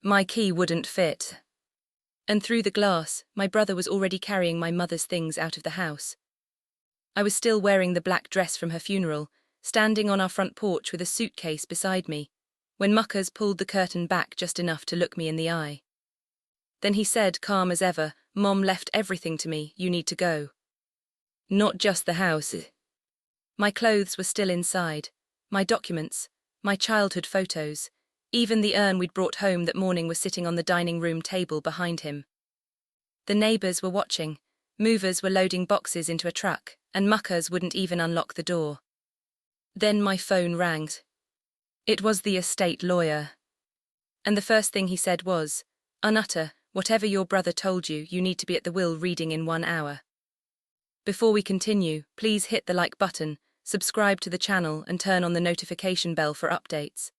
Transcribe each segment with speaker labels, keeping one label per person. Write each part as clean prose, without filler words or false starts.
Speaker 1: My key wouldn't fit. And through the glass, my brother was already carrying my mother's things out of the house. I was still wearing the black dress from her funeral, standing on our front porch with a suitcase beside me, when Muckers pulled the curtain back just enough to look me in the eye. Then he said, calm as ever, "Mom left everything to me, you need to go." Not just the house. My clothes were still inside, my documents, my childhood photos, even the urn we'd brought home that morning was sitting on the dining room table behind him. The neighbors were watching, movers were loading boxes into a truck, and Muckers wouldn't even unlock the door. Then my phone rang. It was the estate lawyer. And the first thing he said was, "Anita, whatever your brother told you, you need to be at the will reading in 1 hour. Before we continue, please hit the like button, subscribe to the channel and turn on the notification bell for updates."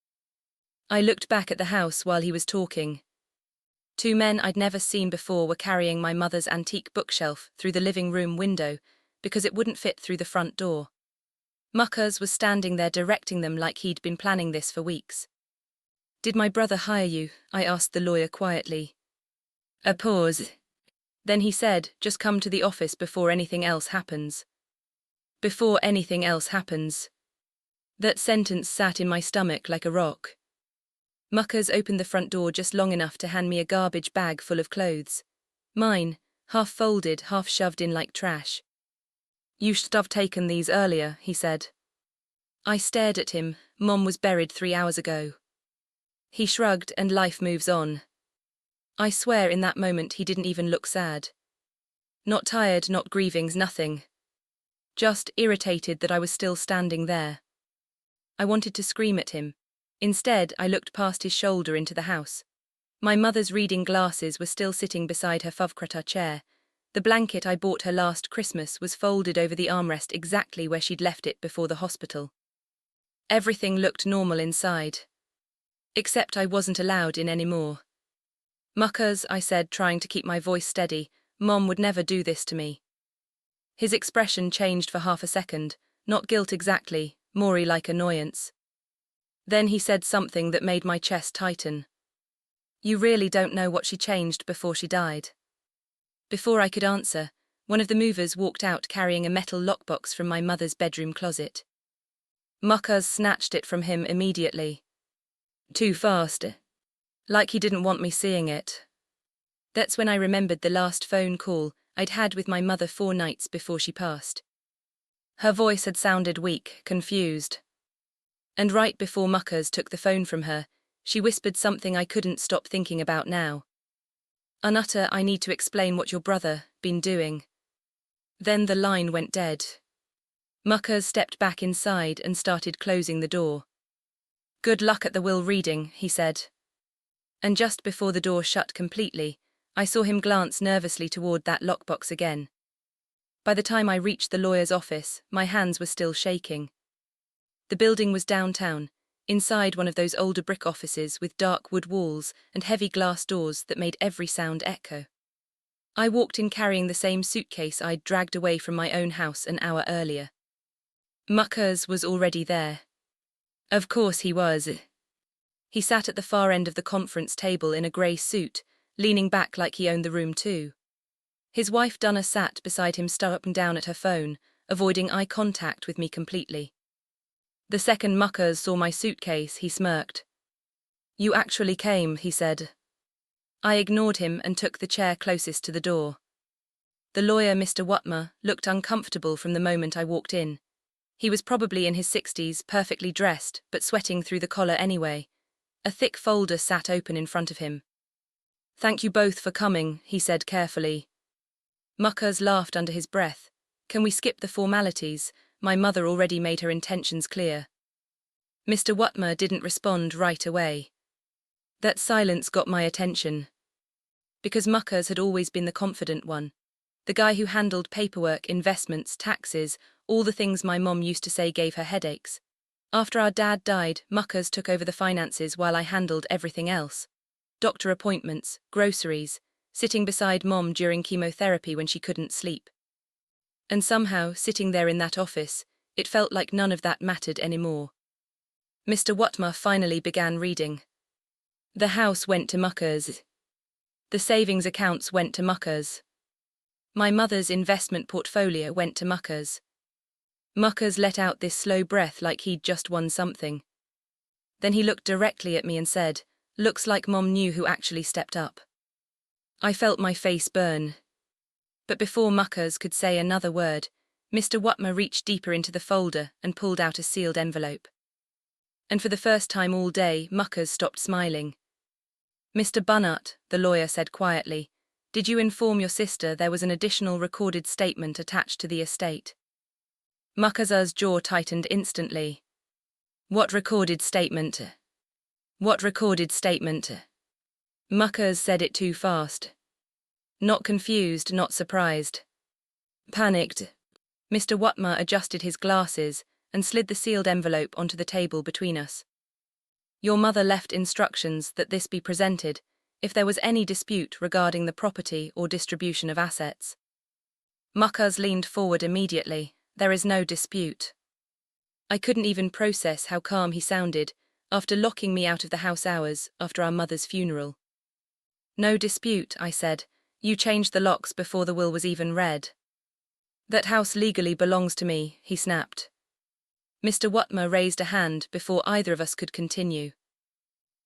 Speaker 1: I looked back at the house while he was talking. 2 men I'd never seen before were carrying my mother's antique bookshelf through the living room window because it wouldn't fit through the front door. Muckers was standing there directing them like he'd been planning this for weeks. "Did my brother hire you?" I asked the lawyer quietly. A pause. Then he said, "Just come to the office before anything else happens." Before anything else happens. That sentence sat in my stomach like a rock. Muckers opened the front door just long enough to hand me a garbage bag full of clothes. Mine, half folded, half shoved in like trash. "You should have taken these earlier," he said. I stared at him. Mom was buried 3 hours ago. He shrugged, and life moves on. I swear in that moment he didn't even look sad. Not tired, not grieving, nothing. Just irritated that I was still standing there. I wanted to scream at him. Instead, I looked past his shoulder into the house. My mother's reading glasses were still sitting beside her favkrata chair. The blanket I bought her last Christmas was folded over the armrest exactly where she'd left it before the hospital. Everything looked normal inside. Except I wasn't allowed in anymore. "Muckers," I said, trying to keep my voice steady, "Mom would never do this to me." His expression changed for half a second, not guilt exactly, more like annoyance. Then he said something that made my chest tighten. "You really don't know what she changed before she died." Before I could answer, one of the movers walked out carrying a metal lockbox from my mother's bedroom closet. Muckers snatched it from him immediately. Too fast. Like he didn't want me seeing it. That's when I remembered the last phone call I'd had with my mother 4 nights before she passed. Her voice had sounded weak, confused. And right before Muckers took the phone from her, she whispered something I couldn't stop thinking about now. "Anita, I need to explain what your brother been doing." Then the line went dead. Muckers stepped back inside and started closing the door. "Good luck at the will reading," he said. And just before the door shut completely, I saw him glance nervously toward that lockbox again. By the time I reached the lawyer's office, my hands were still shaking. The building was downtown, inside one of those older brick offices with dark wood walls and heavy glass doors that made every sound echo. I walked in carrying the same suitcase I'd dragged away from my own house an hour earlier. Muckers was already there. Of course he was. He sat at the far end of the conference table in a grey suit, leaning back like he owned the room too. His wife Donna sat beside him, up and down at her phone, avoiding eye contact with me completely. The second Muckers saw my suitcase, he smirked. "You actually came," he said. I ignored him and took the chair closest to the door. The lawyer, Mr. Watmer, looked uncomfortable from the moment I walked in. He was probably in his 60s, perfectly dressed, but sweating through the collar anyway. A thick folder sat open in front of him. "Thank you both for coming," he said carefully. Muckers laughed under his breath. "Can we skip the formalities? My mother already made her intentions clear." Mr. Watmer didn't respond right away. That silence got my attention. Because Muckers had always been the confident one. The guy who handled paperwork, investments, taxes, all the things my mom used to say gave her headaches. After our dad died, Muckers took over the finances while I handled everything else. Doctor appointments, groceries, sitting beside Mom during chemotherapy when she couldn't sleep. And somehow, sitting there in that office, it felt like none of that mattered anymore. Mr. Watmer finally began reading. The house went to muckers. The savings accounts went to muckers. My mother's investment portfolio went to muckers. Muckers let out this slow breath like he'd just won something. Then he looked directly at me and said, "Looks like Mom knew who actually stepped up." I felt my face burn. But before muckers could say another word, Mr. Watmer reached deeper into the folder and pulled out a sealed envelope. And for the first time all day, muckers stopped smiling. "Mr. Bunnart," the lawyer said quietly, "did you inform your sister there was an additional recorded statement attached to the estate?" Muckers's jaw tightened instantly. "What recorded statement? What recorded statement?" Muckers said it too fast. Not confused, not surprised. Panicked. Mr. Watmer adjusted his glasses and slid the sealed envelope onto the table between us. "Your mother left instructions that this be presented if there was any dispute regarding the property or distribution of assets." Muckers leaned forward immediately. "There is no dispute." I couldn't even process how calm he sounded after locking me out of the house hours after our mother's funeral. "No dispute," I said. "You changed the locks before the will was even read." "That house legally belongs to me," he snapped. Mr. Watmer raised a hand before either of us could continue.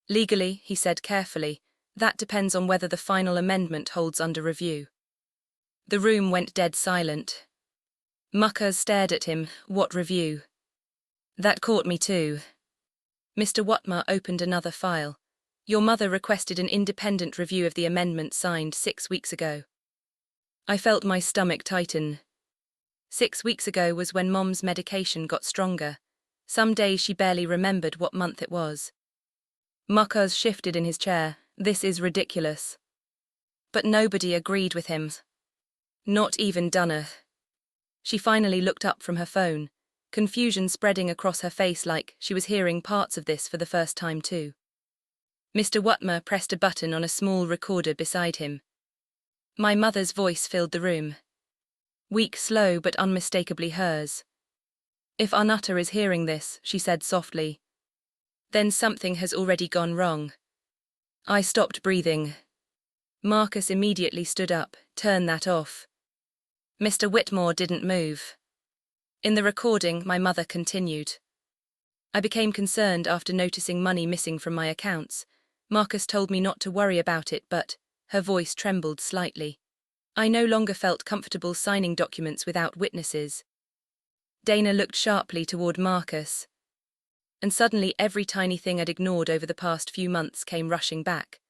Speaker 1: "Legally," he said carefully, "that depends on whether the final amendment holds under review." The room went dead silent. Muckers stared at him. "What review?" "That caught me too." Mr. Watmer opened another file. "Your mother requested an independent review of the amendment signed 6 weeks ago." I felt my stomach tighten. 6 weeks ago was when Mom's medication got stronger. Some days she barely remembered what month it was. Muckers shifted in his chair. "This is ridiculous." But nobody agreed with him. Not even Dunner. She finally looked up from her phone, confusion spreading across her face like she was hearing parts of this for the first time too. Mr. Watmer pressed a button on a small recorder beside him. My mother's voice filled the room. Weak, slow, but unmistakably hers. "If Anita is hearing this," she said softly, "then something has already gone wrong." I stopped breathing. Marcus immediately stood up. "Turn that off." Mr. Whitmore didn't move. In the recording, my mother continued. "I became concerned after noticing money missing from my accounts. Marcus told me not to worry about it, but," her voice trembled slightly, "I no longer felt comfortable signing documents without witnesses." Dana looked sharply toward Marcus. And suddenly every tiny thing I'd ignored over the past few months came rushing back.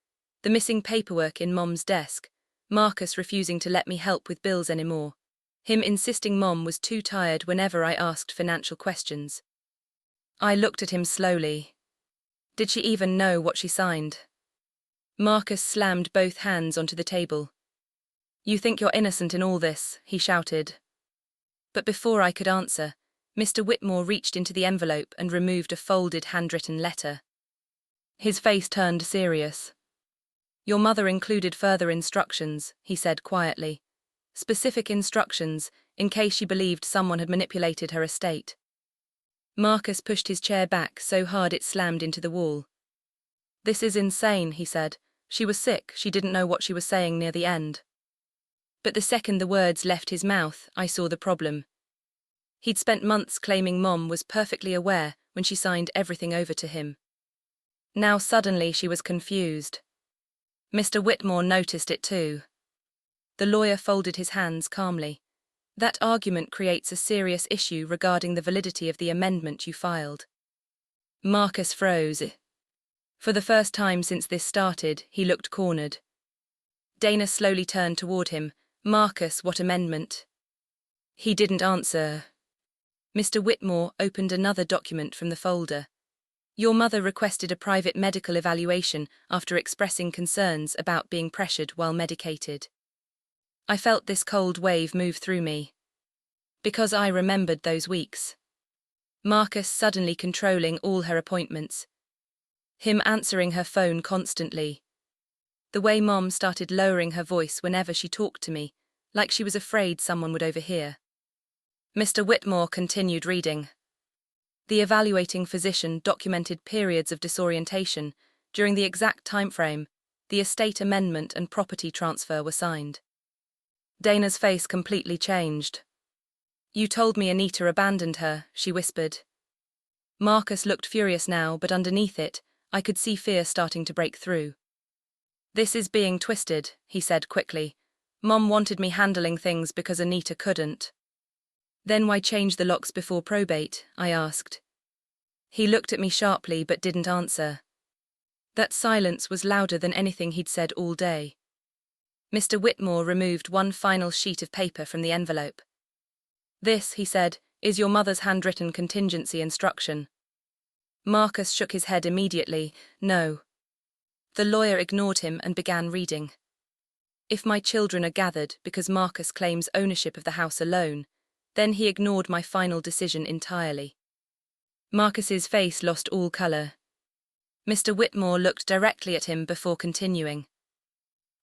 Speaker 1: The missing paperwork in Mom's desk, Marcus refusing to let me help with bills anymore, him insisting Mom was too tired whenever I asked financial questions. I looked at him slowly. Did she even know what she signed? Marcus slammed both hands onto the table. "You think you're innocent in all this," he shouted. But before I could answer, Mr. Whitmore reached into the envelope and removed a folded handwritten letter. His face turned serious. "Your mother included further instructions," he said quietly. "Specific instructions, in case she believed someone had manipulated her estate." Marcus pushed his chair back so hard it slammed into the wall. "This is insane," he said. "She was sick, she didn't know what she was saying near the end." But the second the words left his mouth, I saw the problem. He'd spent months claiming Mom was perfectly aware when she signed everything over to him. Now suddenly she was confused. Mr. Whitmore noticed it too. The lawyer folded his hands calmly. "That argument creates a serious issue regarding the validity of the amendment you filed." Marcus froze. For the first time since this started, he looked cornered. Dana slowly turned toward him. "Marcus, what amendment?" He didn't answer. Mr. Whitmore opened another document from the folder. "Your mother requested a private medical evaluation after expressing concerns about being pressured while medicated." I felt this cold wave move through me. Because I remembered those weeks. Marcus suddenly controlling all her appointments. Him answering her phone constantly. The way Mom started lowering her voice whenever she talked to me, like she was afraid someone would overhear. Mr. Whitmore continued reading. "The evaluating physician documented periods of disorientation, During the exact time frame, the estate amendment and property transfer were signed. Dana's face completely changed. "You told me Anita abandoned her," she whispered. Marcus looked furious now, but underneath it, I could see fear starting to break through. "This is being twisted," he said quickly. "Mom wanted me handling things because Anita couldn't." "Then why change the locks before probate?" I asked. He looked at me sharply but didn't answer. That silence was louder than anything he'd said all day. Mr. Whitmore removed one final sheet of paper from the envelope. "This," he said, "is your mother's handwritten contingency instruction." Marcus shook his head immediately. "No." The lawyer ignored him and began reading. "If my children are gathered because Marcus claims ownership of the house alone, then he ignored my final decision entirely." Marcus's face lost all color. Mr. Whitmore looked directly at him before continuing.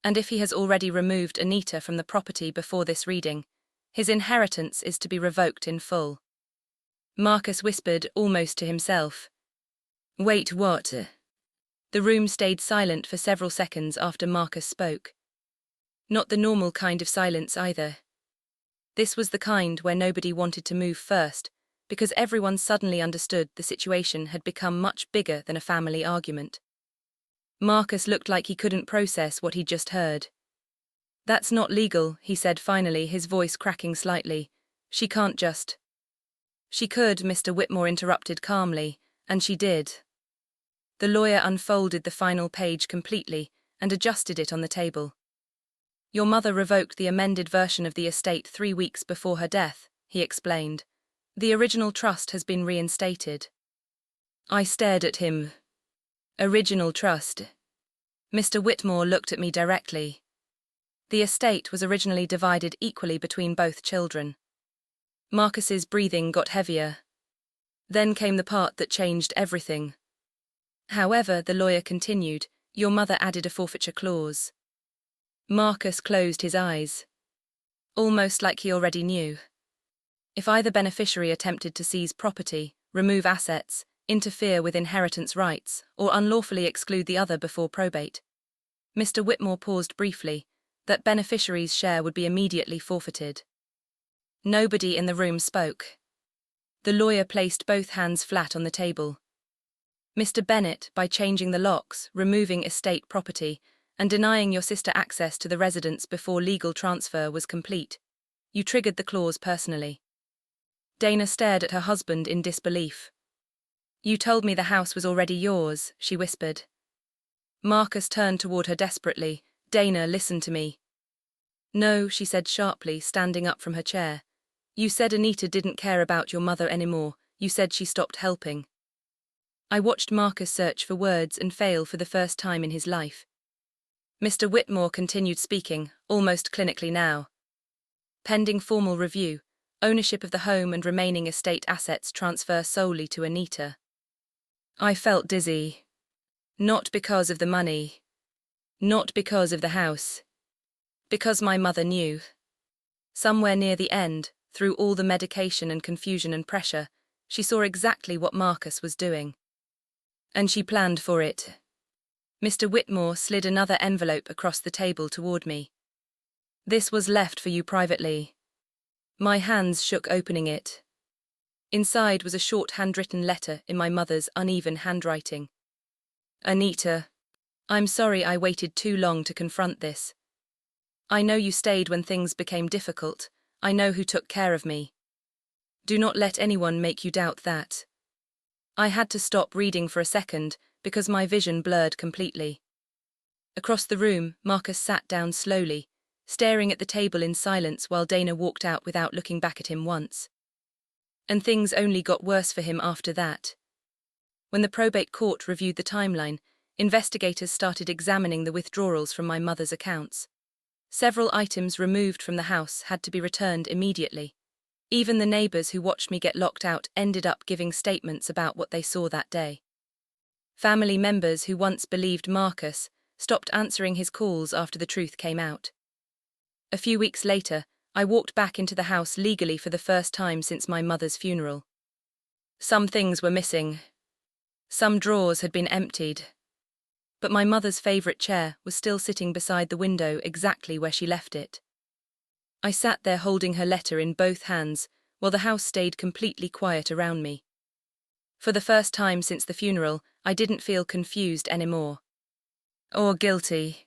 Speaker 1: "And if he has already removed Anita from the property before this reading, his inheritance is to be revoked in full." Marcus whispered, almost to himself. "Wait, what?" The room stayed silent for several seconds after Marcus spoke. Not the normal kind of silence either. This was the kind where nobody wanted to move first, because everyone suddenly understood the situation had become much bigger than a family argument. Marcus looked like he couldn't process what he'd just heard. "That's not legal," he said finally, his voice cracking slightly. "She can't just—" "She could," Mr. Whitmore interrupted calmly, "and she did." The lawyer unfolded the final page completely and adjusted it on the table. "Your mother revoked the amended version of the estate 3 weeks before her death," he explained. "The original trust has been reinstated." I stared at him. "Original trust?" Mr. Whitmore looked at me directly. "The estate was originally divided equally between both children." Marcus's breathing got heavier. Then came the part that changed everything. "However," the lawyer continued, "your mother added a forfeiture clause." Marcus closed his eyes. Almost like he already knew. If either beneficiary attempted to seize property, remove assets, interfere with inheritance rights, or unlawfully exclude the other before probate. Mr. Whitmore paused briefly, that beneficiary's share would be immediately forfeited. Nobody in the room spoke. The lawyer placed both hands flat on the table. "Mr. Bennett, by changing the locks, removing estate property, and denying your sister access to the residence before legal transfer was complete, you triggered the clause personally." Dana stared at her husband in disbelief. "You told me the house was already yours," she whispered. Marcus turned toward her desperately. "Dana, listen to me." "No," she said sharply, standing up from her chair. "You said Anita didn't care about your mother anymore. You said she stopped helping." I watched Marcus search for words and fail for the first time in his life. Mr. Whitmore continued speaking, almost clinically now. "Pending formal review, ownership of the home and remaining estate assets transfer solely to Anita." I felt dizzy. Not because of the money. Not because of the house. Because my mother knew. Somewhere near the end, through all the medication and confusion and pressure, she saw exactly what Marcus was doing. And she planned for it. Mr. Whitmore slid another envelope across the table toward me. "This was left for you privately." My hands shook opening it. Inside was a short handwritten letter in my mother's uneven handwriting. "Anita, I'm sorry I waited too long to confront this. I know you stayed when things became difficult. I know who took care of me. Do not let anyone make you doubt that." I had to stop reading for a second because my vision blurred completely. Across the room, Marcus sat down slowly, staring at the table in silence while Dana walked out without looking back at him once. And things only got worse for him after that. When the probate court reviewed the timeline, investigators started examining the withdrawals from my mother's accounts. Several items removed from the house had to be returned immediately. Even the neighbors who watched me get locked out ended up giving statements about what they saw that day. Family members who once believed Marcus stopped answering his calls after the truth came out. A few weeks later, I walked back into the house legally for the first time since my mother's funeral. Some things were missing. Some drawers had been emptied. but my mother's favourite chair was still sitting beside the window exactly where she left it. I sat there holding her letter in both hands, while the house stayed completely quiet around me. For the first time since the funeral, I didn't feel confused anymore. Or guilty.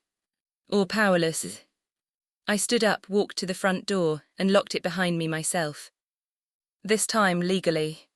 Speaker 1: Or powerless. I stood up, walked to the front door, and locked it behind me myself. This time legally.